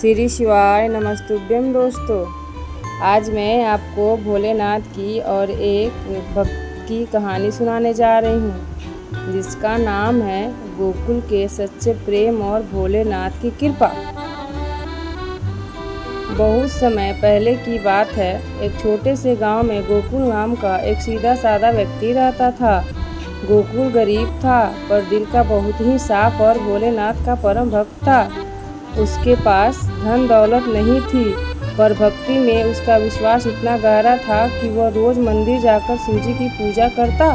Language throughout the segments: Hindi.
श्री शिवाय नमस्तुभ्यम दोस्तों। आज मैं आपको भोलेनाथ की और एक भक्त की कहानी सुनाने जा रही हूँ, जिसका नाम है गोकुल के सच्चे प्रेम और भोलेनाथ की कृपा। बहुत समय पहले की बात है। एक छोटे से गांव में गोकुल नाम का एक सीधा साधा व्यक्ति रहता था। गोकुल गरीब था, पर दिल का बहुत ही साफ और भोलेनाथ का परम भक्त था। उसके पास धन दौलत नहीं थी, पर भक्ति में उसका विश्वास इतना गहरा था कि वह रोज मंदिर जाकर शिव जी की पूजा करता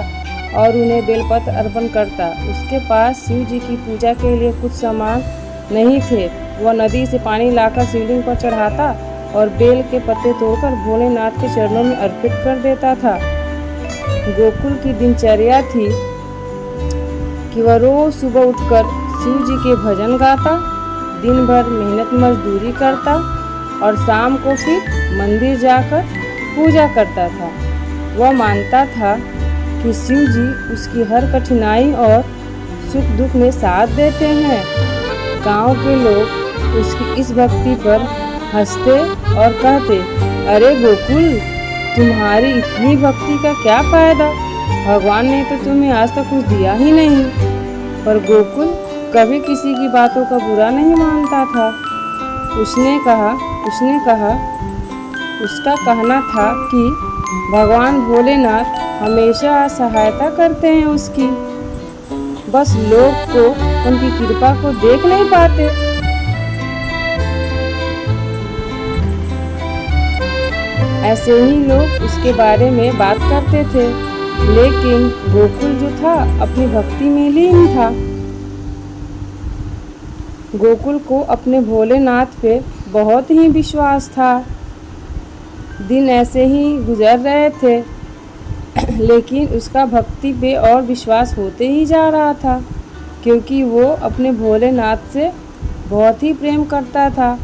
और उन्हें बेलपत्र अर्पण करता। उसके पास शिव जी की पूजा के लिए कुछ सामान नहीं थे। वह नदी से पानी लाकर शिवलिंग पर चढ़ाता और बेल के पत्ते तोड़कर भोलेनाथ के चरणों में अर्पित कर देता था। गोकुल की दिनचर्या थी कि वह रोज सुबह उठकर शिव जी के भजन गाता, दिन भर मेहनत मजदूरी करता और शाम को फिर मंदिर जाकर पूजा करता था। वह मानता था कि शिव जी उसकी हर कठिनाई और सुख दुख में साथ देते हैं। गांव के लोग उसकी इस भक्ति पर हंसते और कहते, अरे गोकुल, तुम्हारी इतनी भक्ति का क्या फायदा? भगवान ने तो तुम्हें आज तक कुछ दिया ही नहीं। पर गोकुल कभी किसी की बातों का बुरा नहीं मानता था। उसने कहा उसका कहना था कि भगवान भोलेनाथ हमेशा सहायता करते हैं उसकी, बस लोग को उनकी कृपा को देख नहीं पाते। ऐसे ही लोग उसके बारे में बात करते थे, लेकिन गोकुल जो था अपनी भक्ति में लीन था। गोकुल को अपने भोलेनाथ पे बहुत ही विश्वास था। दिन ऐसे ही गुजर रहे थे, लेकिन उसका भक्ति पे और विश्वास होते ही जा रहा था, क्योंकि वो अपने भोलेनाथ से बहुत ही प्रेम करता था,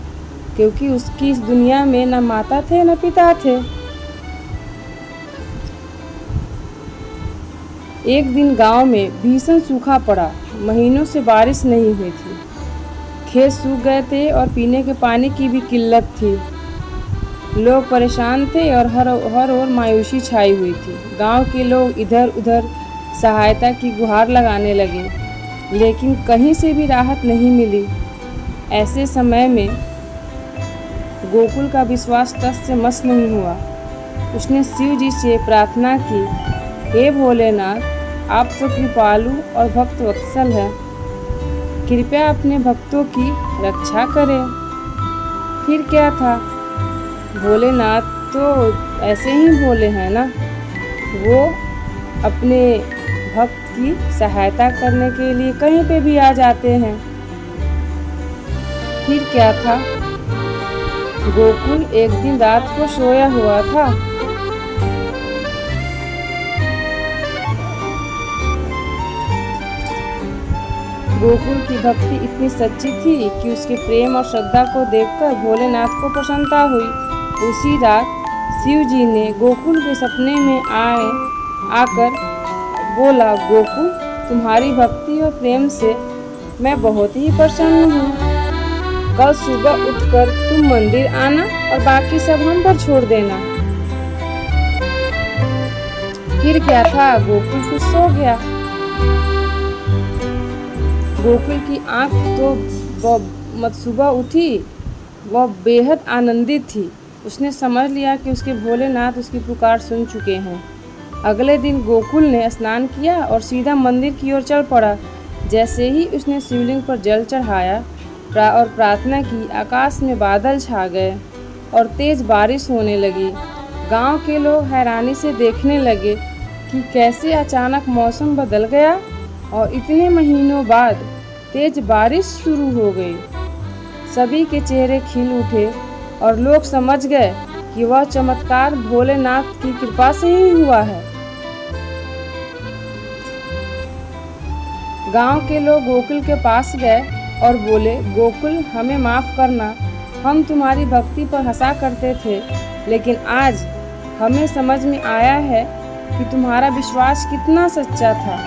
क्योंकि उसकी इस दुनिया में न माता थे न पिता थे। एक दिन गांव में भीषण सूखा पड़ा। महीनों से बारिश नहीं हुई थी। खेत सूख गए थे और पीने के पानी की भी किल्लत थी। लोग परेशान थे और हर ओर मायूसी छाई हुई थी। गांव के लोग इधर उधर सहायता की गुहार लगाने लगे, लेकिन कहीं से भी राहत नहीं मिली। ऐसे समय में गोकुल का विश्वास टस से मस नहीं हुआ। उसने शिव जी से प्रार्थना की, हे भोलेनाथ, आप तो कृपालु और भक्त वत्सल हैं, कृपया अपने भक्तों की रक्षा करें। फिर क्या था, भोलेनाथ तो ऐसे ही भोले हैं ना, वो अपने भक्त की सहायता करने के लिए कहीं पे भी आ जाते हैं। फिर क्या था, गोकुल एक दिन रात को सोया हुआ था। गोकुल की भक्ति इतनी सच्ची थी कि उसके प्रेम और श्रद्धा को देखकर भोलेनाथ को प्रसन्नता हुई। उसी रात शिव जी ने गोकुल के सपने में आकर बोला, गोकुल, तुम्हारी भक्ति और प्रेम से मैं बहुत ही प्रसन्न हूँ। कल सुबह उठकर तुम मंदिर आना और बाकी सब हम पर छोड़ देना। फिर क्या था, गोकुल फिर सो गया। गोकुल की आँख तो सुबह उठी, वह बेहद आनंदित थी। उसने समझ लिया कि उसके भोलेनाथ उसकी पुकार सुन चुके हैं। अगले दिन गोकुल ने स्नान किया और सीधा मंदिर की ओर चल पड़ा। जैसे ही उसने शिवलिंग पर जल चढ़ाया और प्रार्थना की, आकाश में बादल छा गए और तेज बारिश होने लगी। गांव के लोग हैरानी से देखने लगे कि कैसे अचानक मौसम बदल गया और इतने महीनों बाद तेज बारिश शुरू हो गई। सभी के चेहरे खिल उठे और लोग समझ गए कि वह चमत्कार भोलेनाथ की कृपा से ही हुआ है। गांव के लोग गोकुल के पास गए और बोले, गोकुल, हमें माफ़ करना, हम तुम्हारी भक्ति पर हंसा करते थे, लेकिन आज हमें समझ में आया है कि तुम्हारा विश्वास कितना सच्चा था।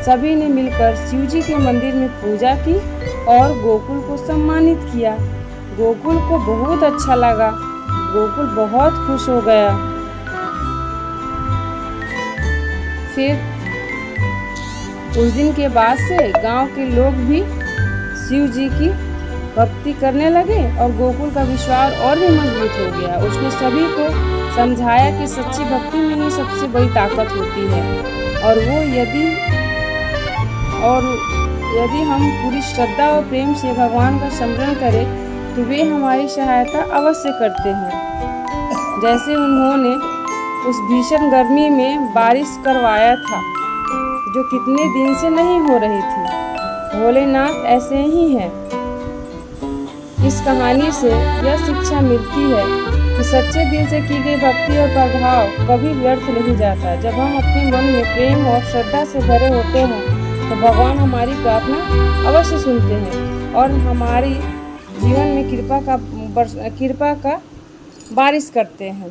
सभी ने मिलकर शिव जी के मंदिर में पूजा की और गोकुल को सम्मानित किया। गोकुल को बहुत अच्छा लगा। गोकुल बहुत खुश हो गया। फिर उस दिन के बाद से गांव के लोग भी शिव जी की भक्ति करने लगे और गोकुल का विश्वास और भी मजबूत हो गया। उसने सभी को समझाया कि सच्ची भक्ति में ही सबसे बड़ी ताकत होती है और यदि हम पूरी श्रद्धा और प्रेम से भगवान का स्मरण करें तो वे हमारी सहायता अवश्य करते हैं। जैसे उन्होंने उस भीषण गर्मी में बारिश करवाया था जो कितने दिन से नहीं हो रही थी। भोलेनाथ ऐसे ही हैं। इस कहानी से यह शिक्षा मिलती है कि सच्चे दिल से की गई भक्ति और प्रभाव कभी व्यर्थ नहीं जाता। जब हम अपने मन में प्रेम और श्रद्धा से भरे होते हैं तो भगवान हमारी प्रार्थना अवश्य सुनते हैं और हमारी जीवन में कृपा का बारिश करते हैं।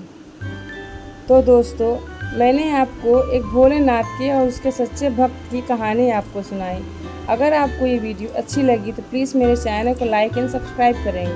तो दोस्तों, मैंने आपको एक भोलेनाथ के और उसके सच्चे भक्त की कहानी आपको सुनाई। अगर आपको ये वीडियो अच्छी लगी तो प्लीज़ मेरे चैनल को लाइक एंड सब्सक्राइब करें।